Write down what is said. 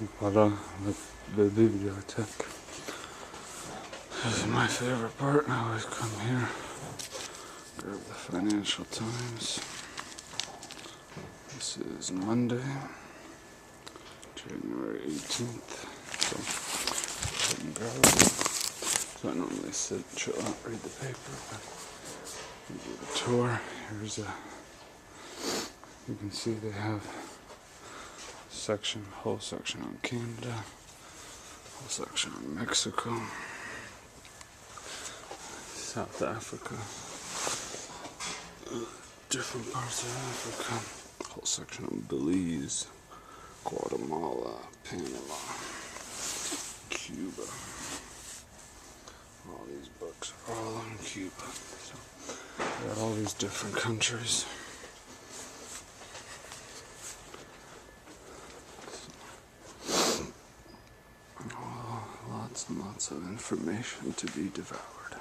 Voilà, the bibliothèque. This is my favorite part. I always come here, grab the Financial Times. This is Monday, January 18th. So, go ahead and grab it. So I normally sit, chill out, read the paper, but we do the tour. Here's you can see they have whole section on Canada, whole section on Mexico, South Africa, different parts of Africa, whole section on Belize, Guatemala, Panama, Cuba. All these books are all on Cuba. So we got all these different countries. Lots and lots of information to be devoured.